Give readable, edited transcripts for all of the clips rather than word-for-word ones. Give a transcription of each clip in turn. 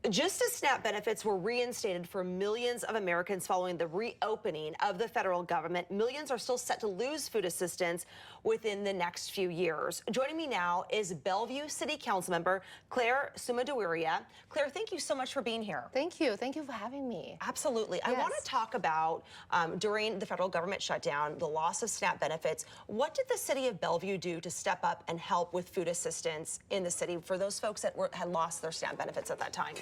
Just as SNAP benefits were reinstated for millions of Americans following the reopening of the federal government, millions are still set to lose food assistance within the next few years. Joining me now is Bellevue City Council member Claire Sumadiwirya. Claire, thank you so much for being here. Thank you. Thank you for having me. Absolutely. Yes. I want to talk about during the federal government shutdown, the loss of SNAP benefits. What did the city of Bellevue do to step up and help with food assistance in the city for those folks that had lost their SNAP benefits at that time?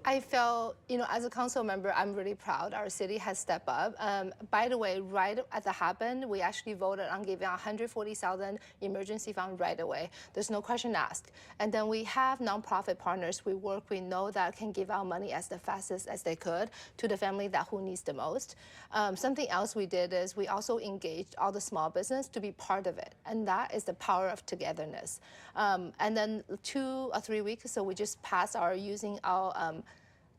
I felt, as a council member, I'm really proud our city has stepped up. By the way, right as it happened, we actually voted on giving $140,000 emergency fund right away. There's no question asked. And then we have nonprofit partners we know that can give out money as the fastest as they could to the family who needs the most. Something else we did is we also engaged all the small business to be part of it. And that is the power of togetherness. And then 2 or 3 weeks ago, we just passed our using our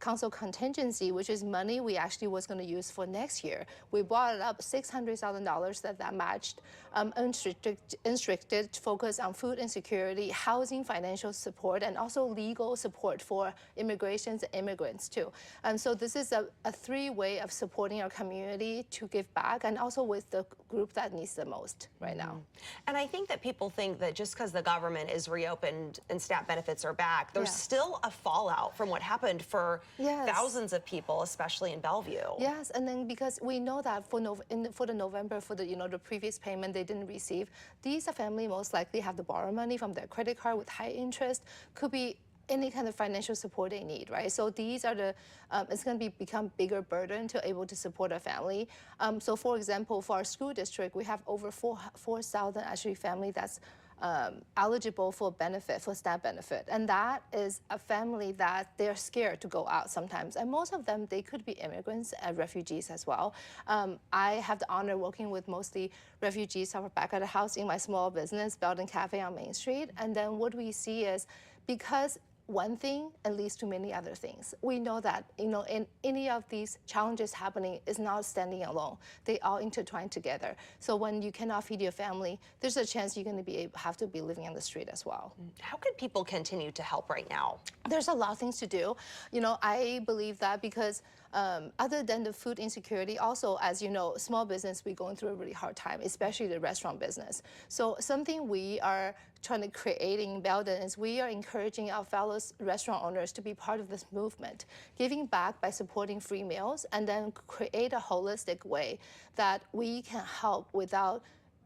council contingency, which is money we actually was going to use for next year. We brought it up $600,000 that matched unrestricted focus on food insecurity, housing, financial support, and also legal support for immigrations and immigrants too. So this is a three-way of supporting our community to give back, and also with the group that needs the most right now. And I think that people think that just because the government is reopened and SNAP benefits are back, there's still a fallout from what happened for thousands of people, especially in Bellevue. Yes, and then because we know that for the November, for the previous payment they didn't receive, these are family most likely have to borrow money from their credit card with high interest, could be any kind of financial support they need, right? So these are the, it's going to become bigger burden to able to support a family. So for example, for our school district, we have over 4,000 actually family that's eligible for SNAP benefit. And that is a family that they're scared to go out sometimes. And most of them, they could be immigrants and refugees as well. I have the honor working with mostly refugees who are back at the house in my small business, Belden Cafe on Main Street. And then what we see is because one thing and leads to many other things. We know that, in any of these challenges happening is not standing alone. They all intertwine together. So when you cannot feed your family, there's a chance you're going to have to be living on the street as well. How can people continue to help right now? There's a lot of things to do. I believe that because other than the food insecurity, also, as you know, small business, we're going through a really hard time, especially the restaurant business. So something we are trying to create in Belden is we are encouraging our fellow restaurant owners to be part of this movement, giving back by supporting free meals, and then create a holistic way that we can help without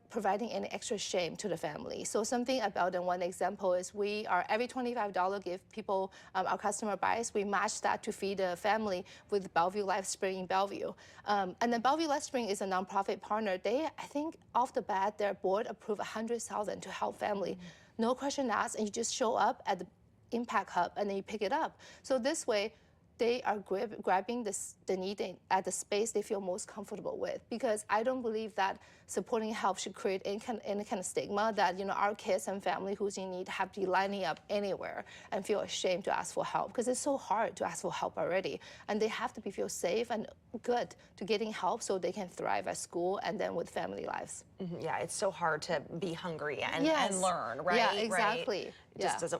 providing any extra shame to the family. So something about them, one example is we are every $25 give people, our customer buys, we match that to feed a family with Bellevue Life Spring in Bellevue. And then Bellevue Life Spring is a nonprofit partner. They, I think off the bat, their board approved $100,000 to help family. No question asked, and you just show up at the Impact Hub and then you pick it up. So this way, they are grabbing the need at the space they feel most comfortable with, because I don't believe that supporting help should create any kind of stigma that our kids and family who's in need have to be lining up anywhere and feel ashamed to ask for help, because it's so hard to ask for help already, and they have to feel safe and good to getting help so they can thrive at school and then with family lives. Yeah, it's so hard to be hungry and learn, right? Yeah, exactly. Right?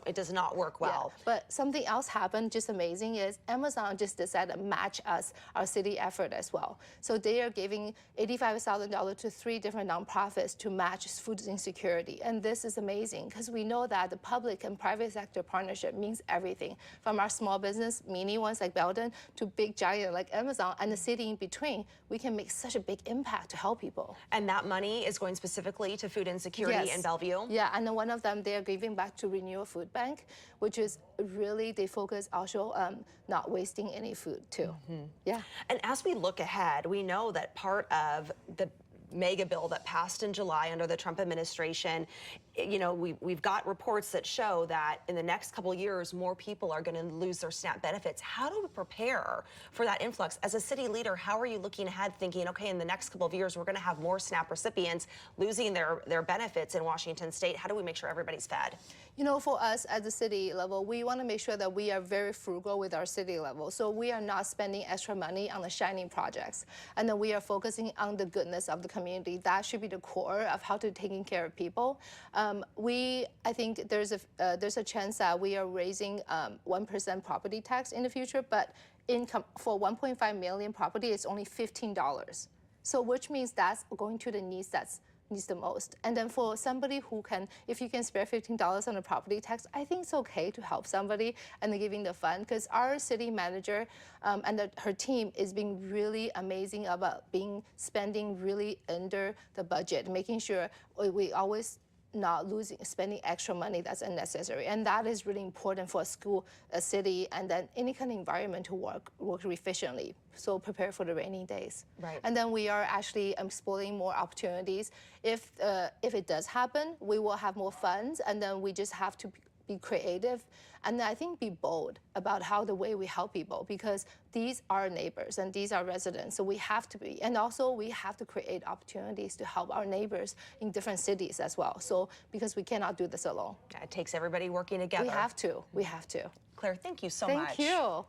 It does not work well. Yeah. But something else happened, just amazing, is Amazon just decided to match us, our city effort as well. So they are giving $85,000 to 3 different nonprofits to match food insecurity. And this is amazing because we know that the public and private sector partnership means everything, from our small business, mini ones like Belden, to big giant like Amazon, and the city in between. We can make such a big impact to help people. And that money is going specifically to food insecurity in Bellevue? Yeah, and then one of them, they are giving back to Renewal Food Bank, which is really, they focus also not wasting any food too. Yeah. And as we look ahead, we know that part of the mega bill that passed in July under the Trump administration, we've got reports that show that in the next couple of years, more people are going to lose their SNAP benefits. How do we prepare for that influx? As a city leader, how are you looking ahead thinking, okay, in the next couple of years, we're going to have more SNAP recipients losing their benefits in Washington state? How do we make sure everybody's fed? For us at the city level, we want to make sure that we are very frugal with our city level. So we are not spending extra money on the shining projects. And then we are focusing on the goodness of the community. That should be the core of how to taking care of people. I think there's a chance that we are raising 1% property tax in the future, but income for 1.5 million property is only $15. So which means that's going to the needs needs the most. And then for somebody who can, if you can spare $15 on a property tax, I think it's okay to help somebody and giving the fund, because our city manager and her team is being really amazing about spending really under the budget, making sure we always not spending extra money that's unnecessary. And that is really important for a school, a city, and then any kind of environment to work efficiently. So prepare for the rainy days. Right. And then we are actually exploring more opportunities. If it does happen, we will have more funds, and then we just have to be creative, and I think be bold about the way we help people, because these are neighbors and these are residents. So we have to be, and also we have to create opportunities to help our neighbors in different cities as well. So because we cannot do this alone. It takes everybody working together. We have to. We have to. Claire, thank you so much. Thank you.